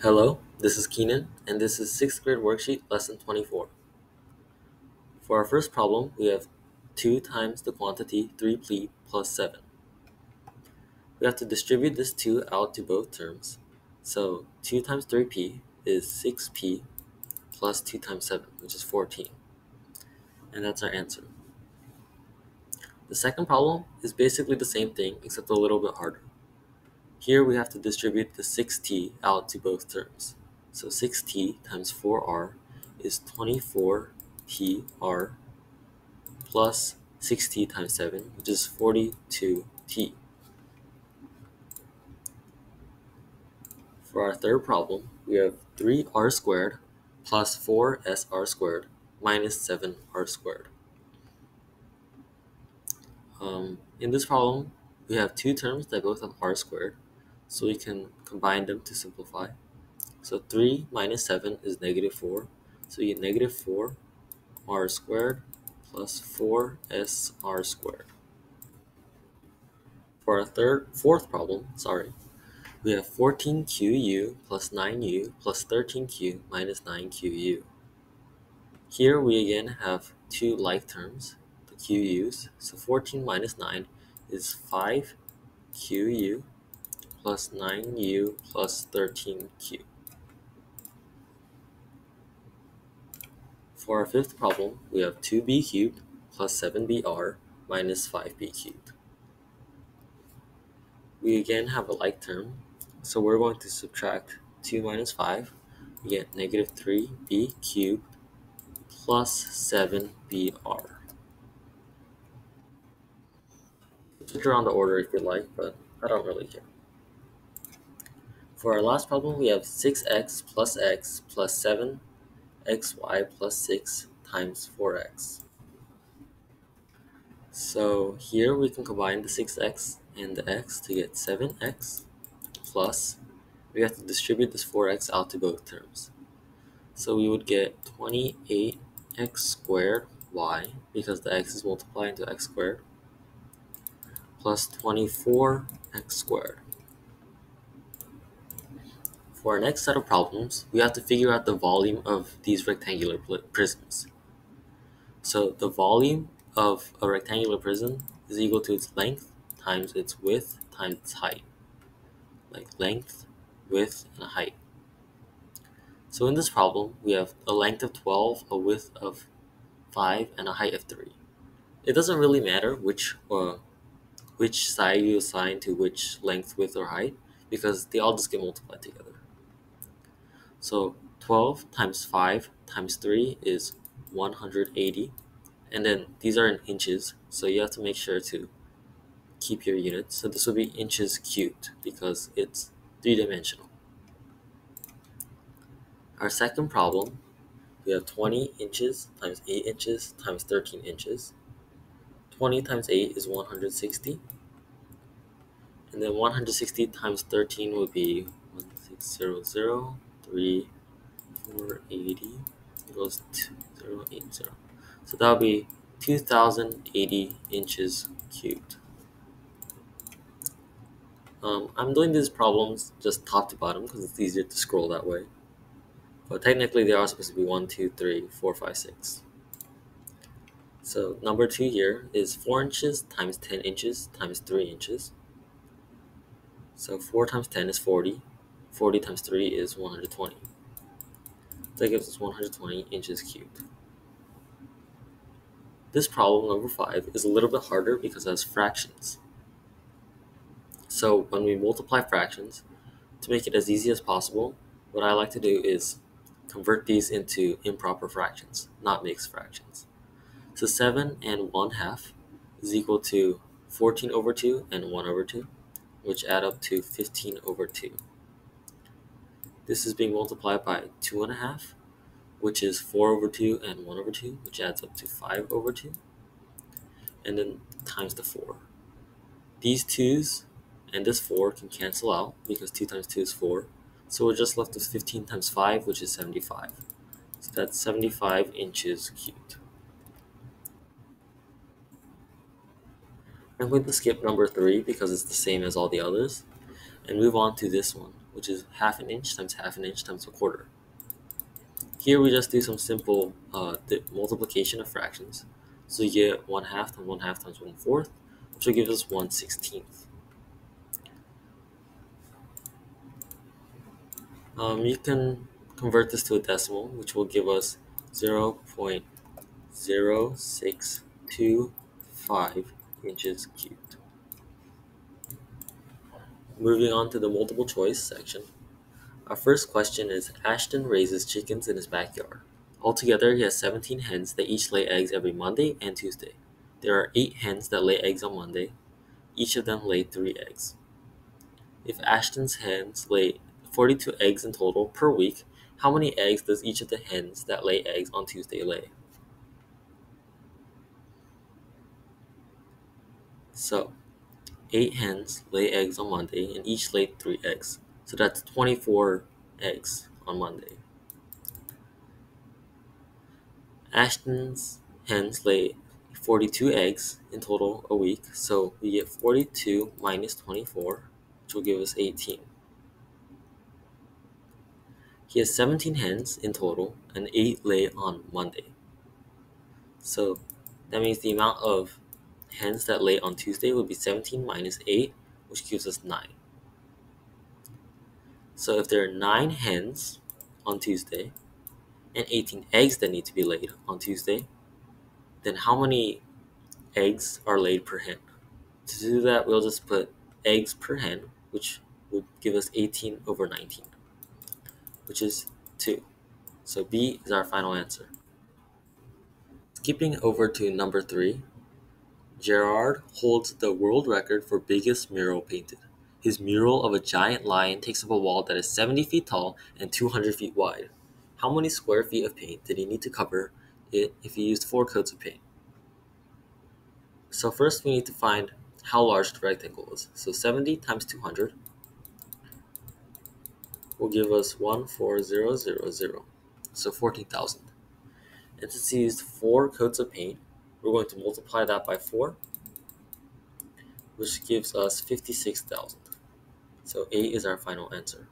Hello, this is Keenan, and this is 6th grade worksheet lesson 24. For our first problem, we have 2 times the quantity 3p plus 7. We have to distribute this 2 out to both terms. So 2 times 3p is 6p plus 2 times 7, which is 14. And that's our answer. The second problem is basically the same thing, except a little bit harder. Here we have to distribute the 6t out to both terms. So 6t times 4r is 24pr plus 6t times 7, which is 42t. For our third problem, we have 3r squared plus 4sr squared minus 7r squared. In this problem, we have two terms that both have r squared, so we can combine them to simplify. So 3 minus 7 is negative 4, so you get negative 4r squared plus 4sr squared. For our fourth problem, we have 14qu plus 9u plus 13q minus 9qu. Here we again have two like terms, the q's, so 14 minus 9 is 5qu plus 9u plus 13q. For our fifth problem, we have 2b cubed plus 7br minus 5b cubed. We again have a like term, so we're going to subtract 2 minus 5. We get negative 3b cubed plus 7br. Switch around the order if you like, but I don't really care. For our last problem, we have 6x plus 7xy plus 6 times 4x. So here we can combine the 6x and the x to get 7x plus, we have to distribute this 4x out to both terms. So we would get 28x squared y, because the x is multiplied into x squared, plus 24x squared. For our next set of problems, we have to figure out the volume of these rectangular prisms. So the volume of a rectangular prism is equal to its length times its width times its height. Like length, width, and a height. So in this problem, we have a length of 12, a width of 5, and a height of 3. It doesn't really matter which side you assign to which length, width, or height, because they all just get multiplied together. So 12 times 5 times 3 is 180. And then these are in inches, so you have to make sure to keep your units. So this will be inches cubed because it's 3-dimensional. Our second problem, we have 20 inches times 8 inches times 13 inches. 20 times 8 is 160. And then 160 times 13 would be 1600, 3, 480 equals 2080. So that would be 2080 inches cubed. I'm doing these problems just top to bottom because it's easier to scroll that way. But technically they are supposed to be 1, 2, 3, 4, 5, 6. So number 2 here is 4 inches times 10 inches times 3 inches. So 4 times 10 is 40. 40 times 3 is 120. That gives us 120 inches cubed. This problem, number 5, is a little bit harder because it has fractions. So when we multiply fractions, to make it as easy as possible, what I like to do is convert these into improper fractions, not mixed fractions. So 7 and 1/2 is equal to 14 over 2 and 1 over 2, which add up to 15 over 2. This is being multiplied by 2 1/2, which is 4 over 2 and 1 over 2, which adds up to 5 over 2, and then times the 4. These 2's and this 4 can cancel out because 2 times 2 is 4. So we're just left with 15 times 5, which is 75. So that's 75 inches cubed. I'm going to skip number 3 because it's the same as all the others and move on to this one, which is half an inch times half an inch times a quarter. Here we just do some simple multiplication of fractions. So you get 1/2 times 1/2 times 1/4, which will give us 1/16. You can convert this to a decimal, which will give us 0.0625 inches cubed. Moving on to the multiple choice section. Our first question is, Ashton raises chickens in his backyard. Altogether, he has 17 hens that each lay eggs every Monday and Tuesday. There are 8 hens that lay eggs on Monday. Each of them lay 3 eggs. If Ashton's hens lay 42 eggs in total per week, how many eggs does each of the hens that lay eggs on Tuesday lay? So, 8 hens lay eggs on Monday and each laid 3 eggs. So that's 24 eggs on Monday. Ashton's hens lay 42 eggs in total a week, so we get 42 minus 24, which will give us 18. He has 17 hens in total, and 8 lay on Monday. So that means the amount of hens that lay on Tuesday would be 17 minus 8, which gives us 9. So if there are 9 hens on Tuesday and 18 eggs that need to be laid on Tuesday, then how many eggs are laid per hen? To do that, we'll just put eggs per hen, which would give us 18 over 19, which is 2. So B is our final answer. Skipping over to number 3, Gerard holds the world record for biggest mural painted. His mural of a giant lion takes up a wall that is 70 feet tall and 200 feet wide. How many square feet of paint did he need to cover it if he used 4 coats of paint? So first we need to find how large the rectangle is. So 70 times 200 will give us 14000, so 14,000. And since he used 4 coats of paint, we're going to multiply that by 4, which gives us 56,000. So A is our final answer.